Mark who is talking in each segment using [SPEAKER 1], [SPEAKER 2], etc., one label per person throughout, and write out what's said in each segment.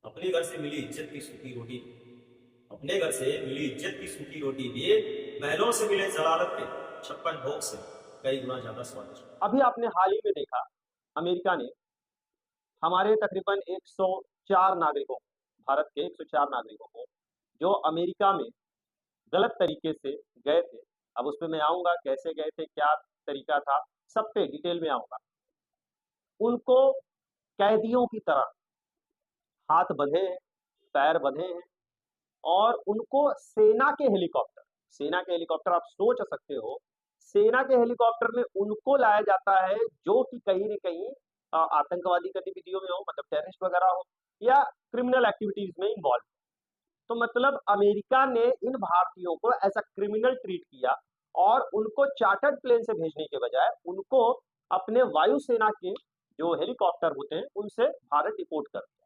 [SPEAKER 1] अपने घर से मिली इज्जत की सूखी रोटी अपने घर से मिली इज्जत की सूखी रोटी भी महलों से मिले जलालत के 56 भोग से कई गुना ज्यादा स्वादिष्ट।
[SPEAKER 2] अभी आपने हाल ही में देखा, अमेरिका ने हमारे तकरीबन 104 नागरिकों, भारत के 104 नागरिकों को, जो अमेरिका में गलत तरीके से गए थे, अब उस पे मैं आऊंगा, कैसे गए थे, क्या तरीका था, सब पे डिटेल में आऊंगा। उनको कैदियों की तरह हाथ बंधे हैं, पैर बंधे हैं, और उनको सेना के हेलीकॉप्टर आप सोच सकते हो, सेना के हेलीकॉप्टर में उनको लाया जाता है जो कि कहीं न कहीं आतंकवादी गतिविधियों में हो, मतलब टेररिस्ट वगैरह हो, या क्रिमिनल एक्टिविटीज में इन्वॉल्व। तो मतलब अमेरिका ने इन भारतीयों को एज अ क्रिमिनल ट्रीट किया, और उनको चार्टर्ड प्लेन से भेजने के बजाय उनको अपने वायुसेना के जो हेलीकॉप्टर होते हैं उनसे भारत डिपोर्ट कर दिया।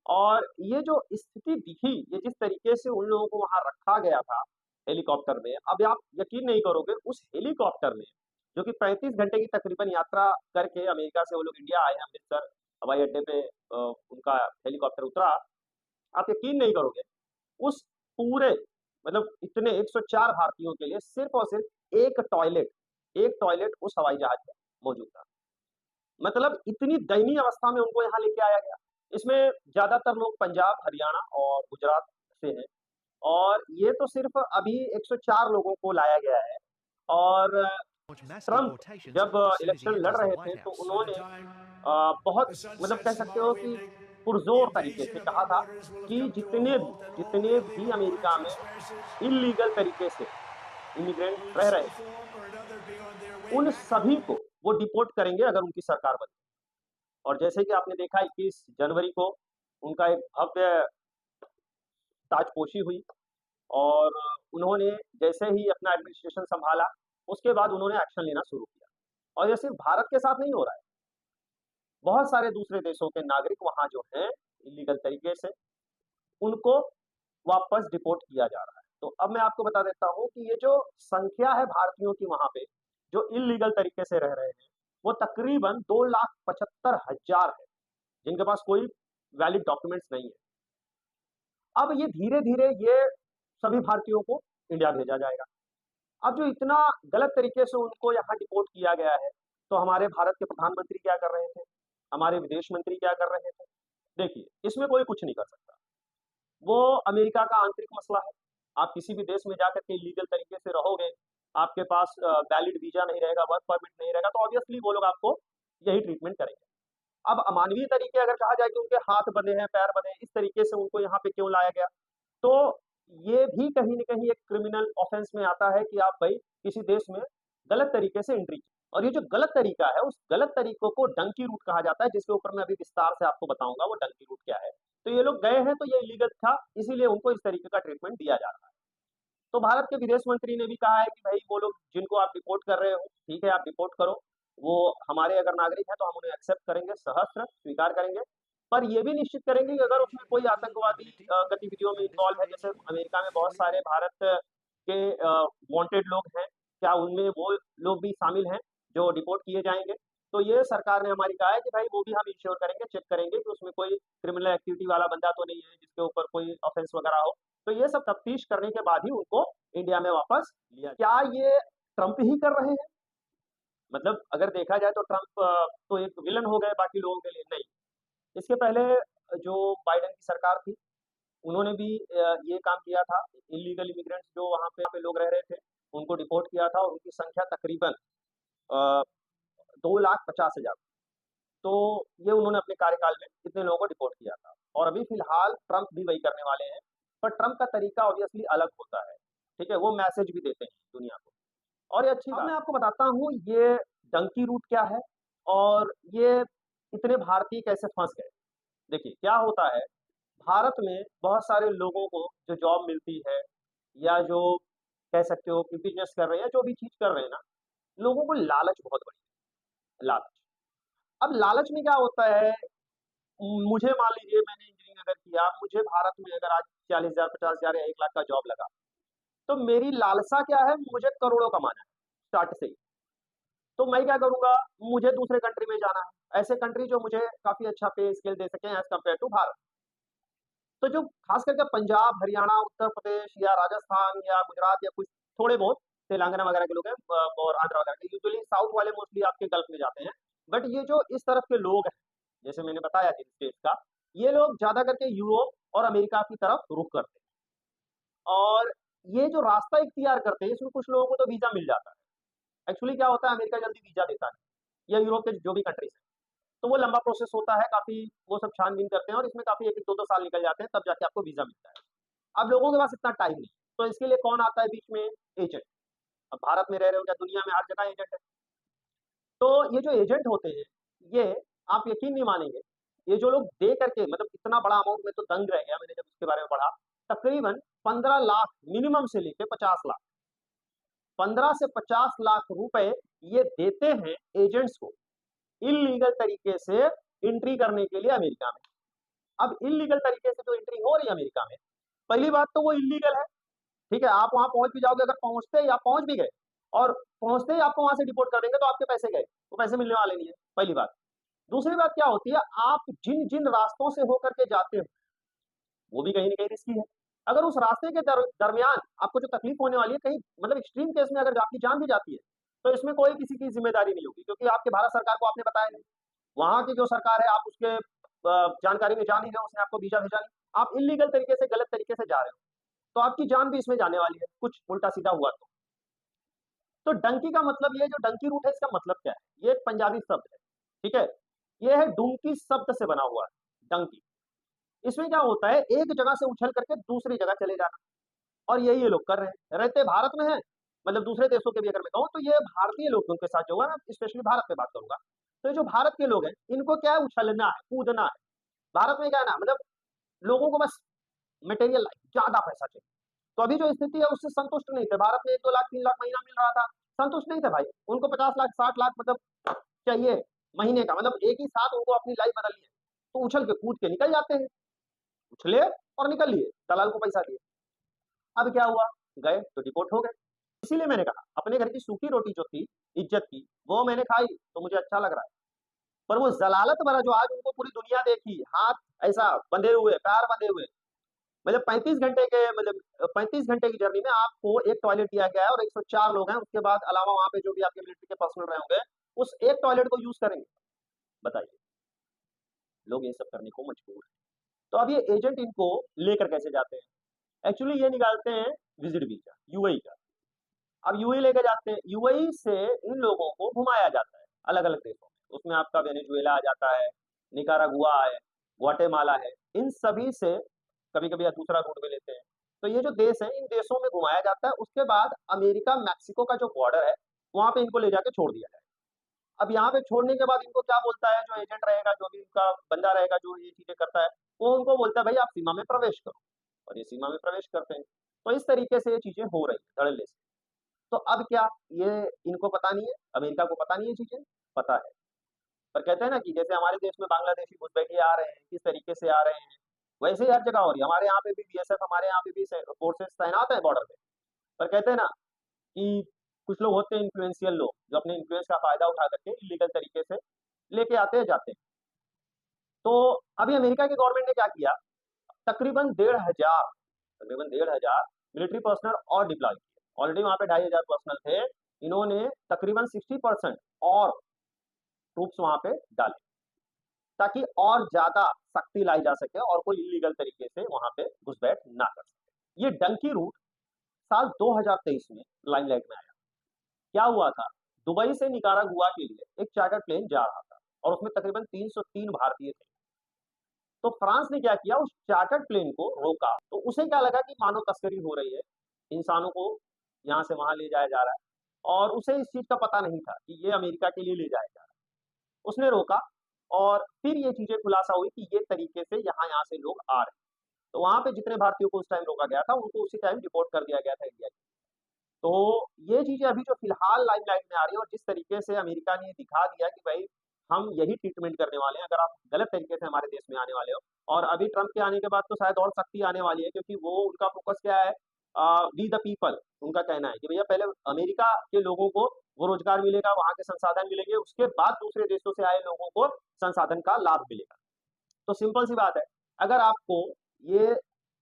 [SPEAKER 2] और ये जो स्थिति दिखी, ये जिस तरीके से उन लोगों को वहां रखा गया था हेलीकॉप्टर में, अब आप यकीन नहीं करोगे, उस हेलीकॉप्टर में जो कि 35 घंटे की तकरीबन यात्रा करके अमेरिका से वो लोग इंडिया आए, अमृतसर हवाई अड्डे पे उनका हेलीकॉप्टर उतरा। आप यकीन नहीं करोगे, उस पूरे, मतलब इतने 104 भारतीयों के लिए सिर्फ और सिर्फ एक टॉयलेट उस हवाई जहाज में मौजूद था। मतलब इतनी दयनीय अवस्था में उनको यहाँ लेके आया गया। इसमें ज्यादातर लोग पंजाब, हरियाणा और गुजरात से हैं, और ये तो सिर्फ अभी 104 लोगों को लाया गया है। और
[SPEAKER 3] massive
[SPEAKER 2] ट्रंप
[SPEAKER 3] rotations
[SPEAKER 2] जब
[SPEAKER 3] as soon as he
[SPEAKER 2] election लड़
[SPEAKER 3] enters the
[SPEAKER 2] रहे
[SPEAKER 3] White
[SPEAKER 2] थे तो
[SPEAKER 3] House.
[SPEAKER 2] उन्होंने
[SPEAKER 4] Time,
[SPEAKER 2] बहुत,
[SPEAKER 4] the sun
[SPEAKER 2] मतलब कह
[SPEAKER 4] sets
[SPEAKER 2] सकते हो
[SPEAKER 4] tomorrow
[SPEAKER 2] कि
[SPEAKER 4] evening.
[SPEAKER 2] पुरजोर
[SPEAKER 4] The
[SPEAKER 2] तरीके
[SPEAKER 4] invasion
[SPEAKER 2] से
[SPEAKER 4] of
[SPEAKER 2] कहा
[SPEAKER 4] our
[SPEAKER 2] था
[SPEAKER 4] borders will have
[SPEAKER 2] कि
[SPEAKER 4] come to a
[SPEAKER 2] जितने
[SPEAKER 4] halt, and all
[SPEAKER 2] जितने भी
[SPEAKER 4] illegal border
[SPEAKER 2] अमेरिका में
[SPEAKER 4] trespassers
[SPEAKER 2] इलीगल तरीके से इमिग्रेंट
[SPEAKER 4] will, in
[SPEAKER 2] रह रहे
[SPEAKER 4] some
[SPEAKER 2] थे,
[SPEAKER 4] form or another, be on their way
[SPEAKER 2] उन
[SPEAKER 4] back
[SPEAKER 2] सभी
[SPEAKER 4] home.
[SPEAKER 2] को वो डिपोर्ट करेंगे अगर उनकी सरकार बनी। और जैसे कि आपने देखा 21 जनवरी को उनका एक भव्य ताजपोशी हुई, और उन्होंने जैसे ही अपना एडमिनिस्ट्रेशन संभाला, उसके बाद उन्होंने एक्शन लेना शुरू किया। और ये सिर्फ भारत के साथ नहीं हो रहा है, बहुत सारे दूसरे देशों के नागरिक वहां जो हैं इलीगल तरीके से, उनको वापस डिपोर्ट किया जा रहा है। तो अब मैं आपको बता देता हूं कि ये जो संख्या है भारतीयों की वहां पे जो इलीगल तरीके से रह रहे हैं, वो तकरीबन 2,75,000 है, जिनके पास कोई वैलिड डॉक्यूमेंट्स नहीं है। अब ये धीरे धीरे ये सभी भारतीयों को इंडिया भेजा जाएगा। अब जो इतना गलत तरीके से उनको यहाँ डिपोर्ट किया गया है, तो हमारे भारत के प्रधानमंत्री क्या कर रहे थे, हमारे विदेश मंत्री क्या कर रहे थे? देखिए, इसमें कोई कुछ नहीं कर सकता, वो अमेरिका का आंतरिक मसला है। आप किसी भी देश में जाकर के इलीगल तरीके से रहोगे, आपके पास वैलिड वीजा नहीं रहेगा, वर्क परमिट नहीं रहेगा, तो ऑब्वियसली वो लोग आपको यही ट्रीटमेंट करेंगे। अब अमानवीय तरीके अगर कहा जाए कि उनके हाथ बंधे हैं, पैर बंधे हैं, इस तरीके से उनको यहाँ पे क्यों लाया गया, तो ये भी कहीं न कहीं एक क्रिमिनल ऑफेंस में आता है कि आप भाई किसी देश में गलत तरीके से एंट्री की। और ये जो गलत तरीका है, उस गलत तरीकों को डंकी रूट कहा जाता है, जिसके ऊपर मैं अभी विस्तार से आपको बताऊंगा वो डंकी रूट क्या है। तो ये लोग गए हैं तो ये इलीगल था, इसीलिए उनको इस तरीके का ट्रीटमेंट दिया जा रहा है। तो भारत के विदेश मंत्री ने भी कहा है कि भाई वो लोग जिनको आप डिपोर्ट कर रहे हो, ठीक है, आप डिपोर्ट करो, वो हमारे अगर नागरिक हैं तो हम उन्हें एक्सेप्ट करेंगे, सहर्ष स्वीकार करेंगे, पर ये भी निश्चित करेंगे कि अगर उसमें कोई आतंकवादी गतिविधियों में इन्वॉल्व है, जैसे अमेरिका में बहुत सारे भारत के वांटेड लोग हैं, क्या उनमें वो लोग भी शामिल हैं जो डिपोर्ट किए जाएंगे? तो ये सरकार ने हमारी कहा है कि भाई वो भी हम इंश्योर करेंगे, चेक करेंगे कि उसमें कोई क्रिमिनल एक्टिविटी वाला बंदा तो नहीं है जिसके ऊपर कोई ऑफेंस वगैरह हो। तो ये सब तफ्तीश करने के बाद ही उनको इंडिया में वापस लिया। क्या ये ट्रंप ही कर रहे हैं? मतलब अगर देखा जाए तो ट्रंप तो एक विलन हो गए बाकी लोगों के लिए, नहीं। इसके पहले जो बाइडेन की सरकार थी, उन्होंने भी ये काम किया था। इलीगल इमिग्रेंट्स जो वहां पे लोग रह रहे थे, उनको डिपोर्ट किया था, और उनकी संख्या तकरीबन 2,50,000। तो ये उन्होंने अपने कार्यकाल में इतने लोगों को डिपोर्ट किया था, और अभी फिलहाल ट्रंप भी वही करने वाले हैं। पर ट्रंप का तरीका ऑब्वियसली अलग होता है, ठीक है, वो मैसेज भी देते हैं दुनिया को, और ये अच्छी बात। अब मैं आपको बताता हूँ ये डंकी रूट क्या है, और ये इतने भारतीय कैसे फंस गए। देखिए क्या होता है, भारत में बहुत सारे लोगों को जो जॉब मिलती है, या जो कह सकते हो कि बिजनेस कर रहे हैं, जो भी चीज कर रहे हैं ना, लोगों को लालच बहुत बड़ी है, लालच। अब लालच में क्या होता है, मुझे मान लीजिए मैंने इंजीनियरिंग अगर किया, मुझे भारत में अगर आज 40,000, 50,000 या 1 लाख का जॉब लगा, तो मेरी लालसा क्या है, मुझे करोड़ों कमाना है स्टार्ट से ही। तो मैं क्या करूंगा, मुझे दूसरे कंट्री में जाना है, ऐसे कंट्री जो मुझे काफी अच्छा पे स्केल दे सके एज कम्पेयर टू भारत। तो जो खास करके पंजाब, हरियाणा, उत्तर प्रदेश या राजस्थान या गुजरात या कुछ थोड़े बहुत तेलंगाना वगैरह के लोग हैं और आंध्र वगैरह के, यूजुअली साउथ वाले मोस्टली आपके गल्फ में जाते हैं। बट ये जो इस तरफ के लोग हैं, जैसे मैंने बताया जिन स्टेट्स का, ये लोग ज्यादा करके यूरोप और अमेरिका की तरफ रुख करते हैं। और ये जो रास्ता इख्तियार करते हैं, इसमें कुछ लोगों को तो वीजा मिल जाता है। एक्चुअली क्या होता है, अमेरिका जल्दी वीजा देता नहीं, या यूरोप के जो भी कंट्रीज हैं, तो वो लंबा प्रोसेस होता है काफी। वो सब छानबीन करते हैं और इसमें काफी 1-2 साल निकल जाते हैं, तब जाके आपको वीजा मिलता है। अब लोगों के पास इतना टाइम नहीं, तो इसके लिए कौन आता है बीच में? एजेंट। अब भारत में रह रहे हो या दुनिया में, हर जगह एजेंट है। तो ये जो एजेंट होते हैं, ये आप यकीन नहीं मानेंगे, ये जो लोग दे करके, मतलब इतना बड़ा अमाउंट में तो दंग रह गया मैंने जब इसके बारे में पढ़ा। तकरीबन 15 लाख मिनिमम से लेके 50 लाख, 15 से 50 लाख रुपए ये देते हैं एजेंट्स को इलीगल तरीके से एंट्री करने के लिए अमेरिका में। अब इलीगल तरीके से जो एंट्री हो रही है अमेरिका में, पहली बात तो वो इलीगल है, ठीक है। आप वहां पहुंच भी जाओगे, अगर पहुंचते ही आप पहुंच भी गए और पहुंचते ही आपको वहां से डिपोर्ट कर देंगे, तो आपके पैसे गए, वो पैसे मिलने वाले नहीं है, पहली बात। दूसरी बात क्या होती है, आप जिन जिन रास्तों से होकर के जाते हो, वो भी कहीं ना कहीं रिस्की है। अगर उस रास्ते के दरमियान आपको जो तकलीफ होने वाली है, कहीं मतलब एक्सट्रीम केस में अगर आपकी जान भी जाती है, तो इसमें कोई किसी की जिम्मेदारी नहीं होगी, क्योंकि आपके भारत सरकार को आपने बताया नहीं। वहां की जो सरकार है, आप उसके जानकारी में जा नहीं रहे हो, उसने आपको वीजा भेजा नहीं, आप इलीगल तरीके से, गलत तरीके से जा रहे हो, तो आपकी जान भी इसमें जाने वाली है, कुछ उल्टा सीधा हुआ तो। डंकी का मतलब, ये जो डंकी रूट है, इसका मतलब क्या है? ये एक पंजाबी शब्द है, ठीक है। ये है डुंकी शब्द से बना हुआ है, डंकी। इसमें क्या होता है, एक जगह से उछल करके दूसरी जगह चले जाना, और यही ये लोग कर रहे हैं। रहते भारत में है, मतलब दूसरे देशों के भी अगर मैं कहूँ, तो ये भारतीय लोगों के साथ जो है, मैं स्पेशली भारत पे बात करूंगा, तो ये जो भारत के लोग हैं, इनको क्या है, उछलना है, कूदना है। भारत में क्या है ना, मतलब लोगों को बस मटेरियल लाइफ, ज्यादा पैसा चाहिए। तो अभी जो स्थिति है उससे संतुष्ट नहीं थे। भारत में 1-2 लाख 3 लाख महीना मिल रहा था, संतुष्ट नहीं थे भाई। उनको 50 लाख 60 लाख मतलब चाहिए महीने का, मतलब एक ही साथ उनको अपनी लाइफ बदलनी है, तो उछल के कूद के निकल जाते हैं, उछले और निकल लिए, दलाल को पैसा दिए। अब क्या हुआ, गए तो डिपोर्ट हो गए। इसीलिए मैंने कहा, अपने घर की सूखी रोटी जो थी इज्जत की, वो मैंने खाई तो मुझे अच्छा लग रहा है। पर वो जलालत वाला जो आज उनको पूरी दुनिया देखी, हाथ ऐसा बंधे हुए, पैर बंधे हुए, मतलब 35 घंटे के, मतलब 35 घंटे की जर्नी में आपको एक टॉयलेट दिया गया है और 104 लोग हैं, उसके बाद अलावा वहां पे जो भी आपके मिलिट्री के पर्सनल रहे होंगे, उस एक टॉयलेट को यूज करेंगे। बताइए, लोग ये सब करने को मजबूर हैं। तो अब ये एजेंट इनको लेकर कैसे जाते हैं? एक्चुअली ये निकालते हैं विजिट वीजा, यूएई का। अब यूएई लेकर जाते हैं, यूएई से इन लोगों को घुमाया जाता है अलग अलग देशों में। उसमें आपका वेनेजुएला आ जाता है, निकारागुआ है, ग्वाटेमाला है, इन सभी से कभी कभी दूसरा रूट भी लेते हैं। तो ये जो देश है, इन देशों में घुमाया जाता है। उसके बाद अमेरिका मैक्सिको का जो बॉर्डर है, वहां पे इनको ले जाके छोड़ दिया जाए। अब यहाँ पे छोड़ने के बाद इनको क्या बोलता है, जो एजेंट रहेगा, जो भी उनका बंदा रहेगा जो ये चीजें करता है, वो उनको बोलता है भाई आप सीमा में प्रवेश करो, और ये सीमा में प्रवेश करते हैं। तो इस तरीके से ये चीजें हो रही है धड़ल्ले से। तो अब क्या, ये इनको पता नहीं है, अमेरिका को पता नहीं है चीजें, पता है। पर कहते हैं ना कि जैसे हमारे देश में बांग्लादेशी घुसपैठिए आ रहे हैं, किस तरीके से आ रहे हैं, वैसे ही हर जगह हो रही है। हमारे यहाँ पे भी बीएसएफ, हमारे यहाँ पे भी फोर्सेस तैनात है बॉर्डर पे। पर कहते हैं ना कि कुछ लोग होते हैं इन्फ्लुएंशियल लोग, जो अपने इन्फ्लुएंस का फायदा उठा करके इलीगल तरीके से लेके आते हैं, जाते हैं। तो अभी अमेरिका की गवर्नमेंट ने क्या किया, तकरीबन 1,500 मिलिट्री पर्सनल और डिप्लॉय किए। ऑलरेडी वहां पे 2,500 पर्सनल थे, इन्होंने तकरीबन 60% और ट्रूप्स वहां पे डाले, ताकि और ज्यादा सख्ती लाई जा सके और कोई इलीगल तरीके से वहां पे घुसपैठ ना कर सके। ये डंकी रूट साल 2023 में लाइमलाइट में आया। क्या हुआ था, दुबई से निकारागुआ के लिए एक चार्टर प्लेन जा रहा था और उसमें तकरीबन 303 भारतीय थे। तो फ्रांस ने क्या किया, उस चार्टर्ड प्लेन को रोका। तो उसे क्या लगा कि मानव तस्करी हो रही है, इंसानों को यहाँ से वहां ले जाया जा रहा है, और उसे इस चीज का पता नहीं था कि ये अमेरिका के लिए ले जाया जा रहा है। उसने रोका, और फिर ये चीजें खुलासा हुई कि ये तरीके से यहाँ यहाँ से लोग आ रहे हैं। तो वहां पे जितने भारतीयों को उस टाइम रोका गया था, उनको उसी टाइम डिपोर्ट कर दिया गया था इंडिया की। तो ये चीजें अभी जो फिलहाल लाइमलाइट में आ रही है, और जिस तरीके से अमेरिका ने दिखा दिया कि भाई हम यही ट्रीटमेंट करने वाले हैं अगर आप गलत तरीके से हमारे देश में आने वाले हो। और अभी ट्रंप के आने के बाद तो शायद और सख्ती आने वाली है, क्योंकि वो उनका फोकस क्या है, वी द पीपल। उनका कहना है कि भैया पहले अमेरिका के लोगों को वो रोजगार मिलेगा, वहां के संसाधन मिलेंगे, उसके बाद दूसरे देशों से आए लोगों को संसाधन का लाभ मिलेगा। तो सिंपल सी बात है, अगर आपको ये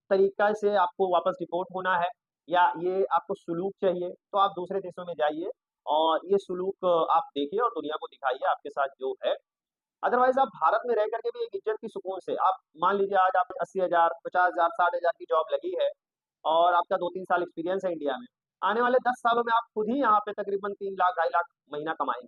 [SPEAKER 2] तरीका से आपको वापस डिपोर्ट होना है या ये आपको सुलूक चाहिए, तो आप दूसरे देशों में जाइए और ये सुलूक आप देखिए और दुनिया को दिखाइए आपके साथ जो है। अदरवाइज़ आप भारत में रह करके भी एक इज़्ज़त की सुकून से आप मान लीजिए आज आप 80,000, 50,000, 60,000 की जॉब लगी है और आपका 2-3 साल एक्सपीरियंस है इंडिया में। आने वाले 10 सालों में आप खुद ही यहाँ पे तकरीबन 3 लाख, 2.5 लाख महीना कमाएँगे।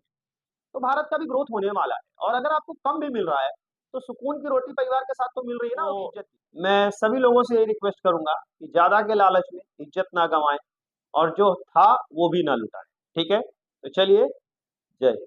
[SPEAKER 2] तो भारत का भी ग्रोथ होने वाला है और अगर आपको कम भी मिल रहा है, तो सुकून की रोटी परिवार के साथ तो मिल रही है ना, वो इज़्ज़त की। मैं सभी लोगों से यही रिक्वेस्ट करूँगा कि ज़्यादा के लालच में इज़्ज़त ना गँवाएँ और जो था वो भी ना लुटाएँ। ठीक है? तो चलिए, जय हिंद।